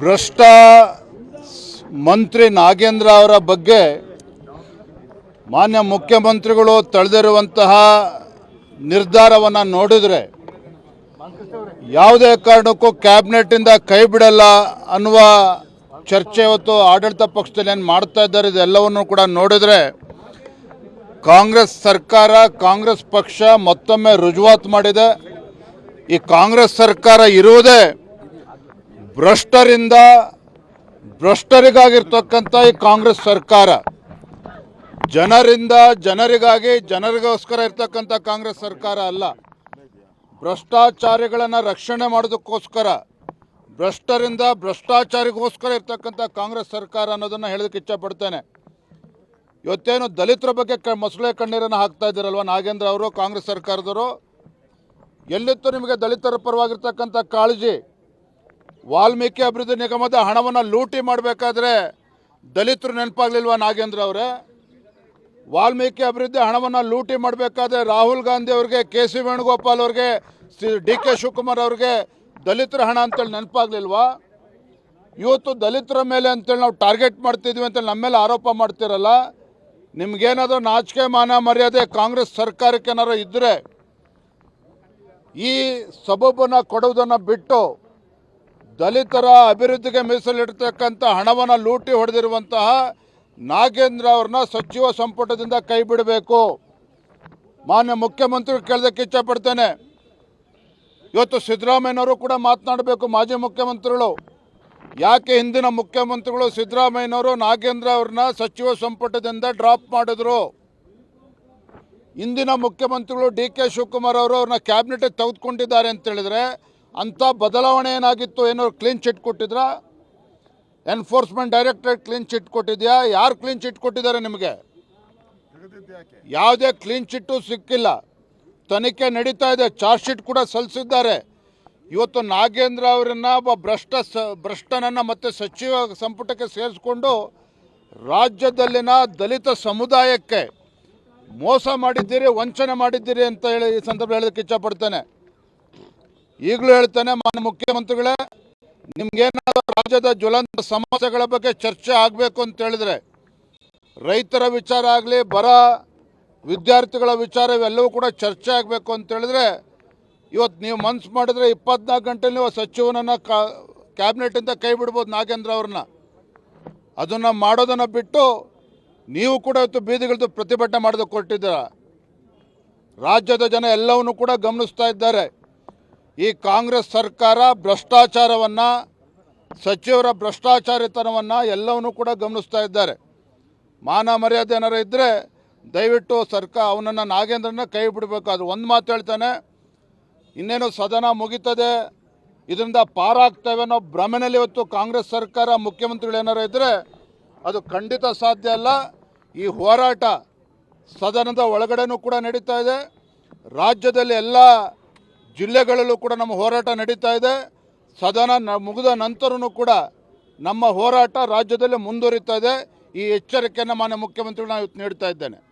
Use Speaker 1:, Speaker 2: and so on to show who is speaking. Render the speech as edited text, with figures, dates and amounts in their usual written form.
Speaker 1: ಭ್ರಷ್ಟ ಮಂತ್ರಿ ನಾಗೇಂದ್ರ ಅವರ ಬಗ್ಗೆ ಮಾನ್ಯ ಮುಖ್ಯಮಂತ್ರಿಗಳು ತಳೆದಿರುವಂತಹ ನಿರ್ಧಾರವನ್ನು ನೋಡಿದರೆ ಯಾವುದೇ ಕಾರಣಕ್ಕೂ ಕ್ಯಾಬಿನೆಟ್ಟಿಂದ ಕೈ ಬಿಡಲ್ಲ ಅನ್ನುವ ಚರ್ಚೆ ಇವತ್ತು ಆಡಳಿತ ಪಕ್ಷದಲ್ಲಿ ಏನು ಮಾಡ್ತಾ ಇದ್ದಾರೆ, ಇದೆಲ್ಲವನ್ನು ಕೂಡ ನೋಡಿದರೆ ಕಾಂಗ್ರೆಸ್ ಸರ್ಕಾರ, ಕಾಂಗ್ರೆಸ್ ಪಕ್ಷ ಮತ್ತೊಮ್ಮೆ ರುಜುವಾತು ಮಾಡಿದೆ. ಈ ಕಾಂಗ್ರೆಸ್ ಸರ್ಕಾರ ಇರುವುದೇ ಭ್ರಷ್ಟರಿಗಾಗಿರ್ತಕ್ಕಂಥ ಈ ಕಾಂಗ್ರೆಸ್ ಸರ್ಕಾರ, ಜನರಿಂದ ಜನರಿಗಾಗಿ ಜನರಿಗೋಸ್ಕರ ಇರ್ತಕ್ಕಂಥ ಕಾಂಗ್ರೆಸ್ ಸರ್ಕಾರ ಅಲ್ಲ. ಭ್ರಷ್ಟಾಚಾರಿಗಳನ್ನು ರಕ್ಷಣೆ ಮಾಡೋದಕ್ಕೋಸ್ಕರ, ಭ್ರಷ್ಟರಿಂದ ಭ್ರಷ್ಟಾಚಾರಿಗೋಸ್ಕರ ಇರ್ತಕ್ಕಂಥ ಕಾಂಗ್ರೆಸ್ ಸರ್ಕಾರ ಅನ್ನೋದನ್ನು ಹೇಳೋದಕ್ಕೆ ಇಚ್ಛಪಡ್ತೇನೆ. ಇವತ್ತೇನು ದಲಿತರ ಬಗ್ಗೆ ಮೊಸಳೆ ಕಣ್ಣೀರನ್ನು ಹಾಕ್ತಾ ಇದ್ದೀರಲ್ವ ನಾಗೇಂದ್ರ ಅವರು, ಕಾಂಗ್ರೆಸ್ ಸರ್ಕಾರದವರು, ಎಲ್ಲಿತ್ತು ನಿಮಗೆ ದಲಿತರ ಪರವಾಗಿರ್ತಕ್ಕಂಥ ಕಾಳಜಿ? ವಾಲ್ಮೀಕಿ ಅಭಿವೃದ್ಧಿ ನಿಗಮದ ಹಣವನ್ನು ಲೂಟಿ ಮಾಡಬೇಕಾದ್ರೆ ದಲಿತರು ನೆನಪಾಗಲಿಲ್ವಾ ನಾಗೇಂದ್ರ ಅವರೇ? ವಾಲ್ಮೀಕಿ ಅಭಿವೃದ್ಧಿ ಹಣವನ್ನು ಲೂಟಿ ಮಾಡಬೇಕಾದ್ರೆ ರಾಹುಲ್ ಗಾಂಧಿ ಅವ್ರಿಗೆ, ಕೆ.ಸಿ. ವೇಣುಗೋಪಾಲ್ ಅವ್ರಿಗೆ, ಡಿ.ಕೆ. ಶಿವಕುಮಾರ್ ಅವ್ರಿಗೆ ದಲಿತರ ಹಣ ಅಂತೇಳಿ ನೆನಪಾಗಲಿಲ್ವಾ? ಇವತ್ತು ದಲಿತರ ಮೇಲೆ ಅಂತೇಳಿ ನಾವು ಟಾರ್ಗೆಟ್ ಮಾಡ್ತಿದ್ವಿ ಅಂತೇಳಿ ನಮ್ಮ ಮೇಲೆ ಆರೋಪ ಮಾಡ್ತಿರಲ್ಲ. ನಿಮ್ಗೇನಾದರೂ ನಾಚಿಕೆ ಮಾನ ಮರ್ಯಾದೆ ಕಾಂಗ್ರೆಸ್ ಸರ್ಕಾರಕ್ಕೆ ಏನಾದ್ರು ಇದ್ದರೆ ಈ ಸಬಬನ್ನು ಕೊಡುವುದನ್ನು ಬಿಟ್ಟು ದಲಿತರ ಅಭಿವೃದ್ಧಿಗೆ ಮೀಸಲಿಡ್ತಕ್ಕಂಥ ಹಣವನ್ನು ಲೂಟಿ ಹೊಡೆದಿರುವಂತಹ ನಾಗೇಂದ್ರ ಅವ್ರನ್ನ ಸಚಿವ ಸಂಪುಟದಿಂದ ಕೈ ಬಿಡಬೇಕು. ಮಾನ್ಯ ಮುಖ್ಯಮಂತ್ರಿಗಳು ಕೇಳೋದಕ್ಕೆ ಇಚ್ಛಪಡ್ತೇನೆ. ಇವತ್ತು ಸಿದ್ದರಾಮಯ್ಯನವರು ಕೂಡ ಮಾತನಾಡಬೇಕು. ಮಾಜಿ ಮುಖ್ಯಮಂತ್ರಿಗಳು ಯಾಕೆ ಹಿಂದಿನ ಮುಖ್ಯಮಂತ್ರಿಗಳು ಸಿದ್ದರಾಮಯ್ಯನವರು ನಾಗೇಂದ್ರ ಅವ್ರನ್ನ ಸಚಿವ ಸಂಪುಟದಿಂದ ಡ್ರಾಪ್ ಮಾಡಿದ್ರು? ಇಂದಿನ ಮುಖ್ಯಮಂತ್ರಿಗಳು ಡಿ.ಕೆ. ಶಿವಕುಮಾರ್ ಅವರು ಅವ್ರನ್ನ ಕ್ಯಾಬಿನೆಟ್ ತೆಗೆದುಕೊಂಡಿದ್ದಾರೆ ಅಂತೇಳಿದರೆ ಅಂಥ ಬದಲಾವಣೆ ಏನಾಗಿತ್ತು? ಏನೋ ಕ್ಲೀನ್ ಚಿಟ್ ಕೊಟ್ಟಿದ್ರಾ? ಎನ್ಫೋರ್ಸ್ಮೆಂಟ್ ಡೈರೆಕ್ಟರೇಟ್ ಕ್ಲೀನ್ ಚಿಟ್ ಕೊಟ್ಟಿದೆಯಾ? ಯಾರು ಕ್ಲೀನ್ ಚಿಟ್ ಕೊಟ್ಟಿದ್ದಾರೆ ನಿಮಗೆ? ಯಾವುದೇ ಕ್ಲೀನ್ ಚಿಟ್ಟು ಸಿಕ್ಕಿಲ್ಲ. ತನಿಖೆ ನಡೀತಾ ಇದೆ, ಚಾರ್ಜ್ ಶೀಟ್ ಕೂಡ ಸಲ್ಲಿಸಿದ್ದಾರೆ. ಇವತ್ತು ನಾಗೇಂದ್ರ ಅವರನ್ನು ಒಬ್ಬ ಭ್ರಷ್ಟನನ್ನು ಮತ್ತೆ ಸಚಿವ ಸಂಪುಟಕ್ಕೆ ಸೇರಿಸ್ಕೊಂಡು ರಾಜ್ಯದಲ್ಲಿನ ದಲಿತ ಸಮುದಾಯಕ್ಕೆ ಮೋಸ ಮಾಡಿದ್ದೀರಿ, ವಂಚನೆ ಮಾಡಿದ್ದೀರಿ ಅಂತ ಹೇಳಿ ಈ ಸಂದರ್ಭ ಹೇಳೋದಕ್ಕೆ ಇಚ್ಛಪಡ್ತೇನೆ. ಈಗಲೂ ಹೇಳ್ತೇನೆ, ಮಾನ್ಯ ಮುಖ್ಯಮಂತ್ರಿಗಳೇ, ನಿಮ್ಗೇನಾದರೂ ರಾಜ್ಯದ ಜ್ವಲಂತ ಸಮಸ್ಯೆಗಳ ಬಗ್ಗೆ ಚರ್ಚೆ ಆಗಬೇಕು ಅಂತ ಹೇಳಿದ್ರೆ, ರೈತರ ವಿಚಾರ ಆಗಲಿ, ಬರ, ವಿದ್ಯಾರ್ಥಿಗಳ ವಿಚಾರ ಇವೆಲ್ಲವೂ ಕೂಡ ಚರ್ಚೆ ಆಗಬೇಕು ಅಂತ ಹೇಳಿದ್ರೆ ಇವತ್ತು ನೀವು ಮನ್ಸು ಮಾಡಿದ್ರೆ 24 ಗಂಟೆಯಲ್ಲಿ ನೀವು ಸಚಿವನನ್ನು ಕ್ಯಾಬಿನೆಟ್ಟಿಂದ ಕೈ ಬಿಡ್ಬೋದು ನಾಗೇಂದ್ರ ಅವ್ರನ್ನ. ಅದನ್ನು ಮಾಡೋದನ್ನು ಬಿಟ್ಟು ನೀವು ಕೂಡ ಇವತ್ತು ಬೀದಿಗಿಳಿದು ಪ್ರತಿಭಟನೆ ಮಾಡೋದಕ್ಕೆ ಹೊರಟಿದ್ದೀರ. ರಾಜ್ಯದ ಜನ ಎಲ್ಲವನ್ನೂ ಕೂಡ ಗಮನಿಸ್ತಾ ಇದ್ದಾರೆ. ಈ ಕಾಂಗ್ರೆಸ್ ಸರ್ಕಾರ ಭ್ರಷ್ಟಾಚಾರವನ್ನು, ಸಚಿವರ ಭ್ರಷ್ಟಾಚಾರಿತನವನ್ನು ಎಲ್ಲವನ್ನೂ ಕೂಡ ಗಮನಿಸ್ತಾ ಇದ್ದಾರೆ. ಮಾನ ಮರ್ಯಾದೆ ಏನಾರು ಇದ್ದರೆ ದಯವಿಟ್ಟು ಅವನನ್ನು ನಾಗೇಂದ್ರನ ಕೈ ಬಿಡಬೇಕು. ಅದು ಒಂದು ಮಾತು ಹೇಳ್ತಾನೆ, ಇನ್ನೇನು ಸದನ ಮುಗಿತದೆ, ಇದರಿಂದ ಪಾರಾಗ್ತೇವೆ ಅನ್ನೋ ಭ್ರಮೆನಲ್ಲಿ ಇವತ್ತು ಕಾಂಗ್ರೆಸ್ ಸರ್ಕಾರ, ಮುಖ್ಯಮಂತ್ರಿಗಳು ಏನಾರು ಇದ್ದರೆ ಅದು ಖಂಡಿತ ಸಾಧ್ಯ ಅಲ್ಲ. ಈ ಹೋರಾಟ ಸದನದ ಒಳಗಡೆನೂ ಕೂಡ ನಡೀತಾ ಇದೆ. ರಾಜ್ಯದಲ್ಲಿ ಎಲ್ಲ ಜಿಲ್ಲೆಗಳಲ್ಲೂ ಕೂಡ ನಮ್ಮ ಹೋರಾಟ ನಡೀತಾ ಇದೆ. ಸದನ ಮುಗಿದ ನಂತರನೂ ಕೂಡ ನಮ್ಮ ಹೋರಾಟ ರಾಜ್ಯದಲ್ಲಿ ಮುಂದುವರಿತಾ ಇದೆ. ಈ ಎಚ್ಚರಿಕೆಯನ್ನು ಮಾನ್ಯ ಮುಖ್ಯಮಂತ್ರಿಗಳು ನಾನು ಇವತ್ತು ನೀಡ್ತಾ ಇದ್ದೇನೆ.